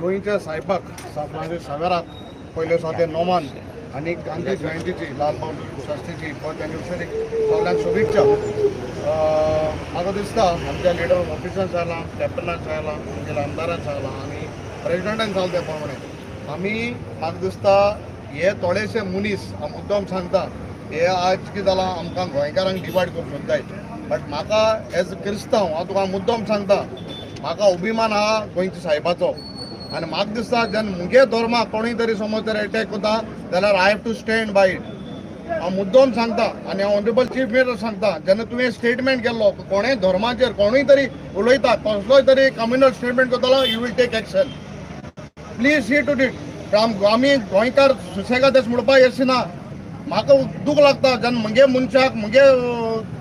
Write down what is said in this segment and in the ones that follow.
गोंयच्या साहेबाक फ्रांसीस सावेराक पयले स्वाते नोमान आनी गांधी जयंतीची लाल बहादूर शास्त्रीची बर्थ एनिवर्सरी सगळ्यांक शुभेच्छा. म्हाका दिसता आमच्या लिडर ऑफिसान सांगलां, कॅप्टनान सांगलां, आमच्या आमदारान सांगलां आनी प्रेसिडेंटान सांगलें ते प्रमाणे आमी म्हाका दिसता हे थोडेशे मनीस हांव मुद्दम सांगता हे आज कितें जालां आमकां गोंयकारांक डिवायड करूंक सोदताय. बट म्हाका एज अ क्रिस्तांव हांव तुका मुद्दम सांगता म्हाका अभिमान आहा गोंयच्या साहेबाचो आनी म्हाका दिसता जेन्ना मुगे धर्माक कोणूय तरी समज तर अटॅक करता जाल्यार I have to stand by it. हांव मुद्दम सांगता आनी हांव ऑनरेबल चीफ मिनिस्टर सांगता जेन्ना तुवें स्टेटमेंट केल्लो कोणेय धर्माचेर कोणूय तरी उलयता कसलोय तरी कम्युनल स्टेटमेंट करतलो you will take action. Please see to it. आमी गोंयकार सुसेगाद अशें म्हणपाक येशी ना. म्हाका दूख लागता जेन्ना मुगे मनशाक मुगे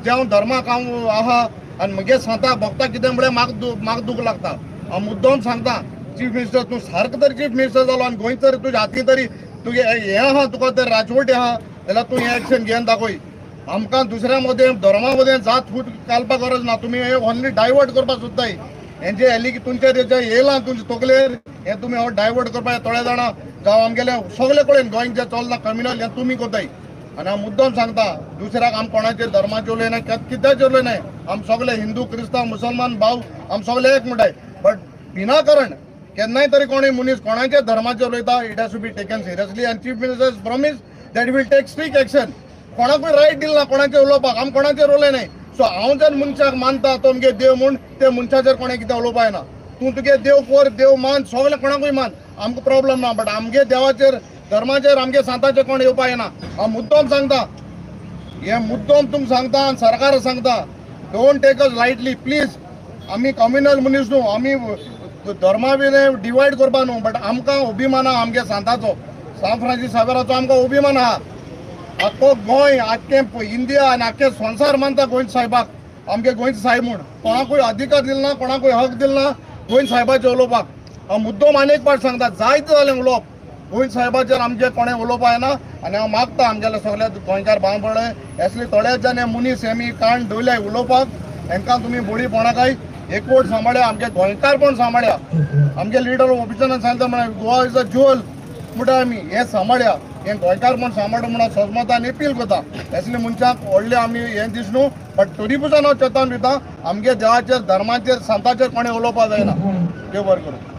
जे हांव धर्माक हांव आहा आनी मुगे सांता भक्ताक कितें म्हळ्यार म्हाका दूख लागता. हांव मुद्दम सांगता चीफ मिनिस्टर तूं सारको तरी चीफ मिनिस्टर जालो आनी गोंय तरी तुज्या हाती तरी तुगे हें आहा तुका तर राजवटी आहा जाल्यार तूं हें एक्शन घेवन दाखय. आमकां दुसऱ्या मदें धर्मा मदें जात फूट घालपाक गरज ना. तुमी हें ओन्ली डायवर्ट करपाक सोदताय. हें जे एली की तुमचेर हें येयलां तुमच्या तकलेर हें तुमी डायवर्ट करपाक थोडे जाणां जावं आमगेले सगळे कडेन गोंयन जें चलना कम्युनल हें तुमी करताय. आनी हांव मुद्दम सांगता दुसऱ्याक आमी कोणाचेर धर्माचेर उलयनाय कित्याचेर उलयनाय. आमी सगळे हिंदू क्रिस्तांव मुसलमान भाव आमी सगळे एक म्हणटाय. बट विनाकारण केन्नाय तरी कोणूय मनीस कोणाचेर धर्माचेर उलयता it has to be taken seriously and chief minister promise that will take strict action. कोणाकूय रायट दिला कोणाचेर उलोवपाक आमी कोणाचेर उलयनाय. सो हांव जर मनशाक मानता तो मुगे देव म्हूण ते मनशाचेर कोणें कितें उलोवपा येना. तूं तुगे देव कर देव मान सगळे कोणाकूय मान आमकां प्रॉब्लम ना. बट आमगे देवाचेर धर्माचेर आमगे सांताचेर कोणें येवपा येना. हांव मुद्दम सांगता हें मुद्दम तुमकां सांगता आनी सरकार सांगता don't take us lightly please. आमी कम्युनल मनीस न्हू आमी धर्मा बिन डिवायड करपा न्हू. बट आमकां अभिमान आहा आमगे सांताचो सांत फ्रांसीस सावेराचो आमकां अभिमान आहा. आख्खो गोंय आख्खें इंडिया आनी आख्खे संवसार मानता गोंयच्या साहेबाक आमगे गोंयचो साहेब म्हूण. कोणाकूय अधिकार दिलो ना कोणाकूय हक दिलो ना गोंयच्या साहेबाचेर उलोवपाक. हांव मुद्दम आनी एक पाट सांगता जायतें जालें उलोवप गोंयच्या साहेबाचेर आमचे कोणें उलोवपा येना. आनी हांव मागता आमगेले सगळे गोंयकार भाव पडले एसले थोडे जाण मनीस हेमी काण दवरले उलोवपाक हेंकां तुमी बोडीपणाकाय एकवट सांबाळ्या आमगे गोंयकारपण सांबाळ्या. आमगे लिडर ऑफिसरान सांगता म्हळ्यार गोवा इज अ ज्युअल म्हणटा आमी हें सांबाळ्या हें गोंयकारपण सांबाळ म्हणून सजमतान अपील करता. असले मनशाक व्हडले आमी हें दिस न्हू. बट तरी पसून हांव चेतन दिता आमगे देवाचेर धर्माचेर सांताचेर कोणें उलोवपा जायना. देव बरें करूं.